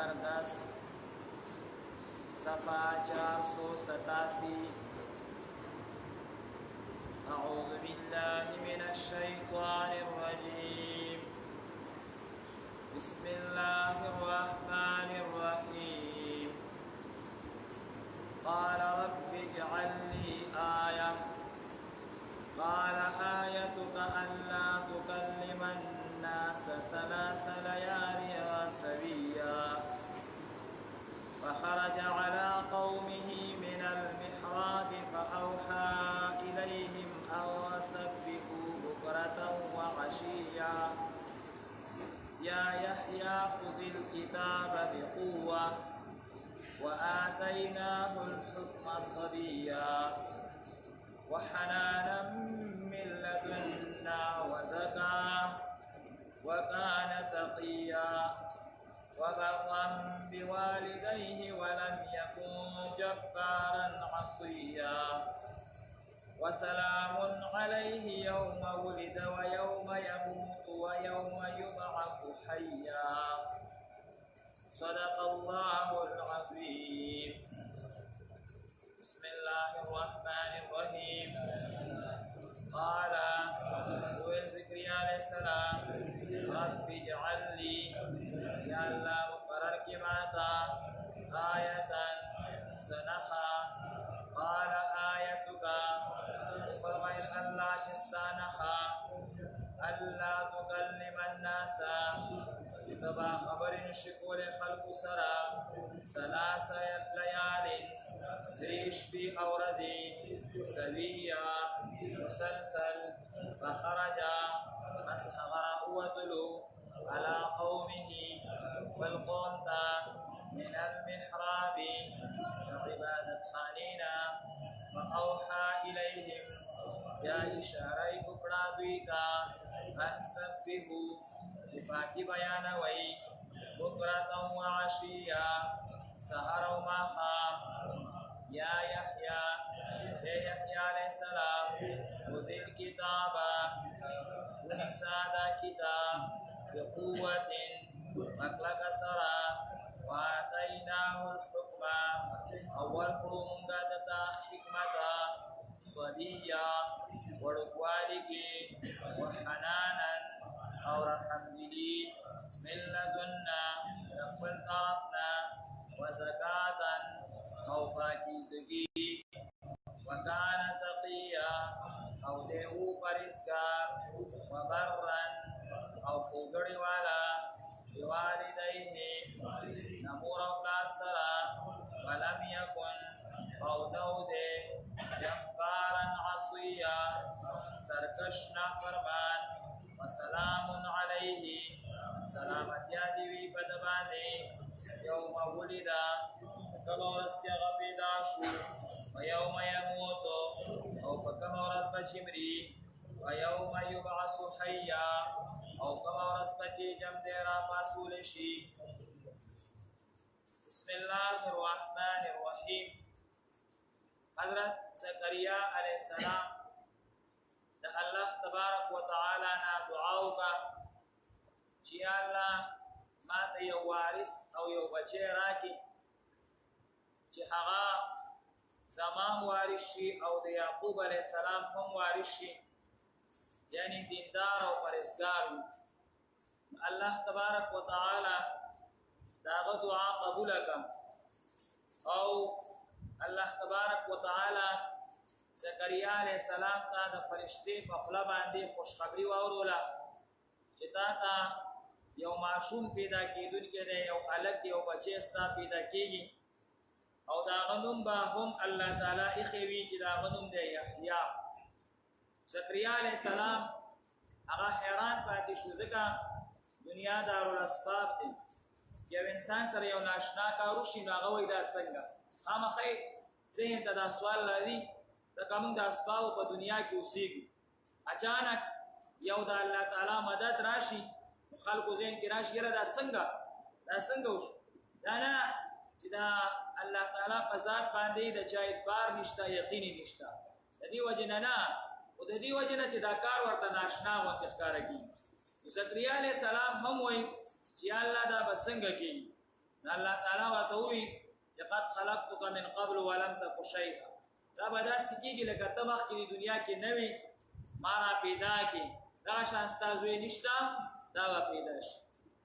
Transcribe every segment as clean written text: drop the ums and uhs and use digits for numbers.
2010 صفحہ 487 أعوذ بالله من الشيطان الرجيم بسم الله الرحمن الرحيم قال رب اجعل لي آية قال آيتك ألا تكلم الناس 3 ليال سويا فخرج على قومه من المحراب فأوحى إليهم أن سبحوا بكرة وعشيا يا يحيى خذ الكتاب بقوة وآتيناه الحكم صبيا وحنانا من لدنا وزكاة وكان تقيا وبرا بوالديه ولم يكن جبارا عصيا وسلام عليه يوم ولد ويوم يموت ويوم يبعث حيا صدق الله العظيم بسم الله الرحمن الرحيم قال زكريا عليه السلام رب اجعل لي يا الله مقرر كماتا آية سنخا قال آيتك فرمائل الله جستانخا ألا تكلم الناس تبا خبر شكول خلق سرا 3 ليال ريش بي أورزي سويا مسلسل فخرج أسهر وطلو على قومه والقوم من المحراب عبادة خانينا فأوحى إليهم يا إشاري بكرا دويتا أن سبحوا صفاتي بيانوي بكرة وعشيا سهر وما خام يا يحيى عليه السلام خذ الكتاب ونسادا كتاب بقوة مطلق سرا وآتيناه الحكم أول قرون قادتا حكمتا صبيا ورقوالك وحنانا أو رحمته من لدنا نقبل طرفنا وزكاة أو فاكيزكي وكان تقيا أو دهو فرسكا وبرا أو فوقر ولا بوالديه نمور وكاسرا ولم يكن أو دوده جبارا عصيا سركشنا فرمان وسلام عليه سلامت يادوي بدباني يوم ولد كالورس يغفداشو ويوم يموت أو كالورس بجمري ويوم يبعث حيا أو كالورس بجي جمديرا فاسولشي بسم الله الرحمن الرحيم حضرت زكريا عليه السلام دا الله تبارک وتعالى نا دعاوکا چې الله ما ته یو وارث او یو بچی راکې چې هغه زما وارث شي او د یعقوب علیه السلام هم وارث شي یعنی دیندار او پرهیزګار الله تبارک وتعالى داغه دعا قبول کړه او الله تبارک وتعالى زکریا علیہ السلام ته د فرشتي په خپل باندې خوشخبری واوروله چې تا یو معصوم پیدا کیدونکی دی یو الګ یو بچی ستا پیدا کیږي او دا غنوم به هم الله تعالی اخوي چې دا غنوم دی یحیی زکریا علیہ السلام هغه حیران پاتې شو ځکه دنیا دارالاسباب دی یو انسان سره یو ناشنا کارو شي نو هغه وایي دا څنګه خامخې ذهن ته دا سوال راځي دا کوم د اسباب په دنیا کې اوسېږي اچانک یو د الله تعالی مدد راشي خلکو ذهن کې راشي یره دا څنګه وشو دا نه چې دا الله تعالی په ذات باندې د چا اعتبار نشته یقیني نشته د دې وجه نه او د دې وجه نه چې دا کار ورته ناشنا وته ښکاره کیږي زکریا علیہ السلام هم وایي چې الله دا بسنګ کوي الله تعالی وتوي لقد خلقتك من قبل ولم تك شيئا دا به داسې کېږي لکه ته مخکې دنیا کې نه وې ما را پیدا کړې دغه شان ستا زوی نشته دا به پیدا شي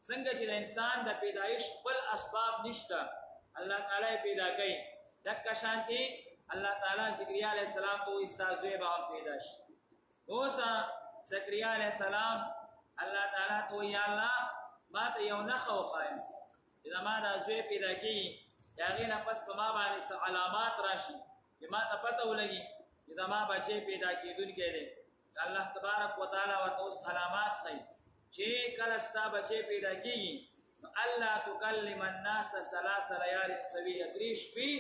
څنګه چې د انسان د پیدایش خپل اسباب نشته الله تعالی پیدا کوي دغه شانتي الله تعالی زکریا علیه السلام ته وایي ستا زوی به هم پیدا شي اوس زکریا علیه السلام الله تعالی ته وایي یا الله ما ته یو نښه وښایه چې زما دا زوی پیدا کېږي د هغې نه پس په ما باندې څه علامات راشي چې ما ته پته ولګي چې زما بچی پیدا کېدونکی دی الله تبارک وتعالی ورته اوس علامات ښیي چې کله ستا بچی پیدا کېږي نو الله تکلم الناس 3 لیال سویه 3 شپې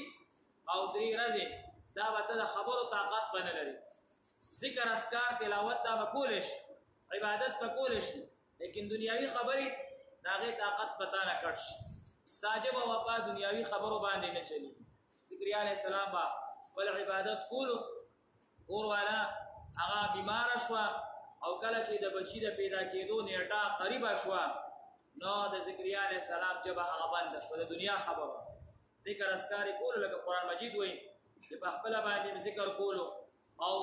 او 3 ورځې دا به ته د خبرو طاقت به نه لري ذکر اذکار تلاوت دا به کولی شي عبادت به کولی شي لیکن دنیاوي خبرې د هغې طاقت به تا نه کټ شي ستا ژبه به په دنیاوي خبرو باندې نه چلي زکریا علیه السلام به خپل عبادت کولو کور والا هغه بیماره شوه او کله چې د بچي د پیدا کېدو نیټه قریبه شوه نو د زکریا علیه السلام ژبه هغه بنده شوه د دنیا خبره ذکر اذکار یې کولو لکه قرآن مجید وایي چې په خپله باندې ذکر کولو او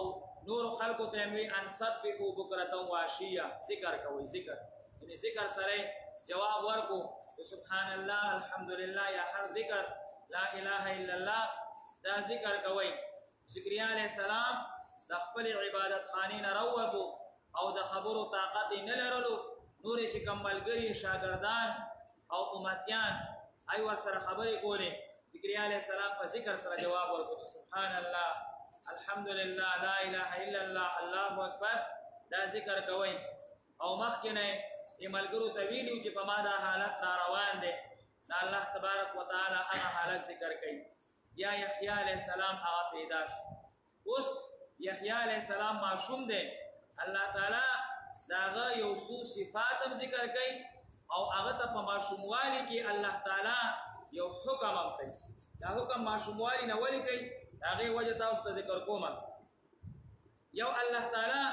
نور خلکو ته یې وایي ان سبحوا بکرة وعشیه ذکر کوئ ذکر یعنې ذکر سره جواب ورکو سبحان الله الحمدلله یا هر ذکر لا اله الا الله دا ذکر کوي زکریا علیه السلام د خپل عبادت خانې نه راووتو او د خبرو طاقت یې نه لرلو نورې چې کوم ملګري شاګردان او امتیان ای ورسره خبرې کولې زکریا علیه السلام په ذکر سره جواب ورکړو سبحان الله الحمدلله لا اله الا الله الله اکبر دا ذکر کوي او مخکې نه دې ملګرو ته ویلي چې په ما دا حالت را روان دی دا الله تبارک وتعالی هغه حالت ذکر کوي یا یحیی علیه السلام هغه پیدا شو اوس یحیی علیه السلام معصوم دی الله تعالی د هغه یو څو صفات هم ذکر کوي او هغه ته په معصوموالي کې الله تعالی یو حکم هم کوي دا حکم معصوموالي نه ولې کوي د هغې وجه تاسو ته ذکر کوم یو الله تعالی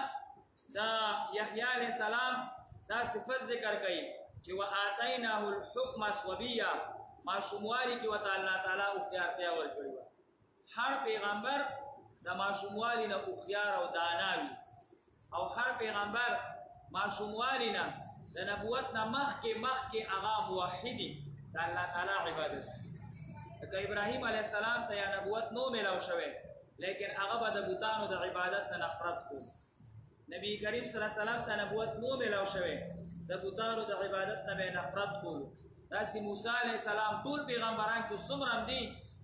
دا یحیی علیه السلام دا صفت ذکر کوي چې وآتیناه الحکم صبیا معصوموالي کې ورته الله تعالی هوښیارتیا ورکړې وه هر پیغمبر د معصوموالي نه هوښیار او دانا وي او هر پیغمبر معصوموالي نه د نبوت نه مخکې هغه موحدي د الله تعالی عبادت لکه ابراهیم علیه السلام ته یا نبوت نو میلاو شوی لیکن هغه به د بوتانو د عبادت نه نفرت کو نبی کریم صلی الله علیه وسلم ته نبوت نو میلاو شوی د بوتانو د عبادت نه به نفرت کولو داسې موسی علیه السلام ټول پیغمبران چې څومره هم دي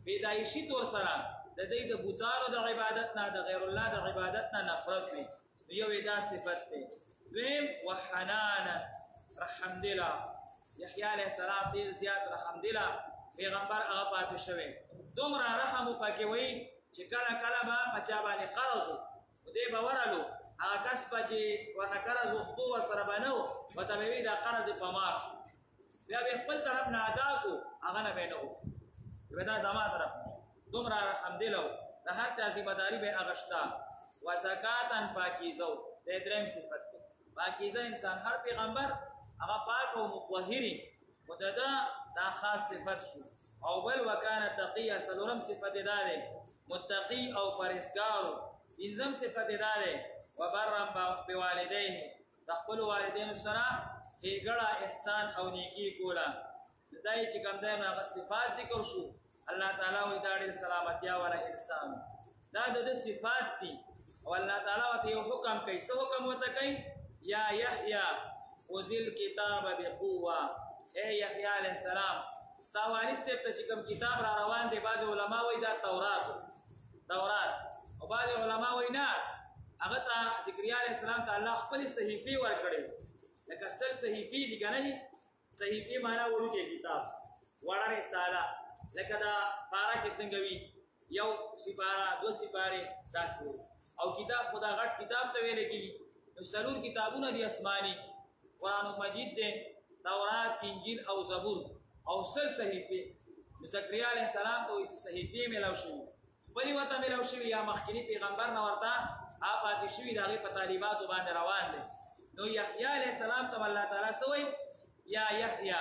پیدایشي طور سره د دوی د بوتانو د عبادت نه د غیر الله د عبادت نه نفرت وي نو یو یې دا صفت دی دویم وحنانا رحمدله یحیی علیه السلام ډېر زیات رحمدله پیغمبر هغه پاتې شوی دومره رحم وپکې وایي چې کله کله به په چا باندې قرض و نو دی به ورلو هغه کس به چې ورته قرض وختو ورسره به نه و ورته به وي دا قرض دې په ما شو بیا به خپل طرف نه ادا کو هغه نه به نه غوښتي به دا زما طرف دومره رحمدله و د هر چا ذمهداري به هغه شته وزکاتا پاکیزه و د درېیم صفت دی پاکیزه انسان هر پیغمبر هغه پاک او مطهري خو د ده دا خاص صفت شو او بل وکانه تقیه څلورم صفت دا دی متقي او پرهیزګار پنځم صفت دا دی وبرا بوالديه د خپلو والدینو سره ښېګړه احسان او نیکي کوله د دا یې چې کوم دی نو هغه صفات ذکر شو الله تعالی وایي دا ډېر سلامتیا والا انسان دا د ده صفات دي او الله تعالی ورته یو حکم کوي څه حکم ورته کوي یا یحیی خذ الکتاب بقوه اے یحیی علیه السلام ستا والد صاحب ته چې کوم کتاب را روان دی بعضې علما وایي دا تورات او بعضې علما وایي نه هغه ته زکریا علیه السلام ته الله خپلې صحیفې ورکړې لکه سل صحیفې دي که نه دي صحیفې معنا وړوکی کتاب وړه رساله لکه دا پاره چې څنګه وي یو سپاره دو سپارې داسې او کتاب خو دا غټ کتاب ته ویلی کېږي نو څلور کتابونه دي اسماني قرآن مجید دی تورات انجیل او زبور او سل صحیفې نو زکریا علیه السلام ته وایي صحیفې میلاو شوي خپلې ورته میلاو شوي یا مخکیني پیغمبر نه ورته هغه پاتې شوي د هغې په تعلیماتو باندې روان دی نو یحیی علیه السلام ته الله تعالی څه وایي یا یحیی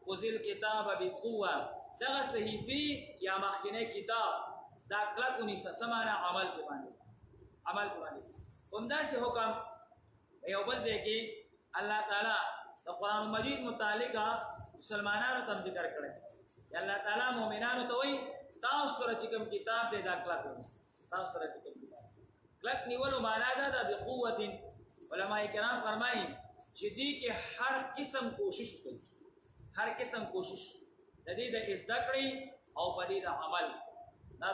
خذ الكتاب بقوه دغه صحیفه یا مخکنه کتاب دا کلک ونیسه سمانه عمل په باندې همدا سه حکم یو بل ځای کې الله تعالی د قران مجید متعلق مسلمانانو ته ذکر کړی الله تعالی مؤمنانو ته وایي تاسو سره چې کوم کتاب دی دا کلک ونیسه تاسو سره چې کوم کتاب کلک نیولو معنا دا د بقوت علماء کرام فرمایي چې دې کې هر قسم کوشش وکړي د دې د زده کړې او په دې د عمل دا